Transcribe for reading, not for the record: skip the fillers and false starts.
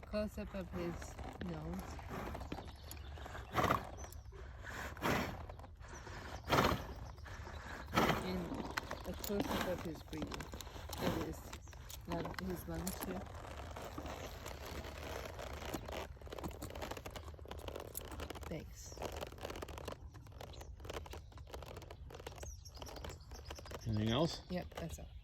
a close-up of his nose. And a close-up of his breathing. Of his lungs too. Thanks. Anything else? Yep, that's all.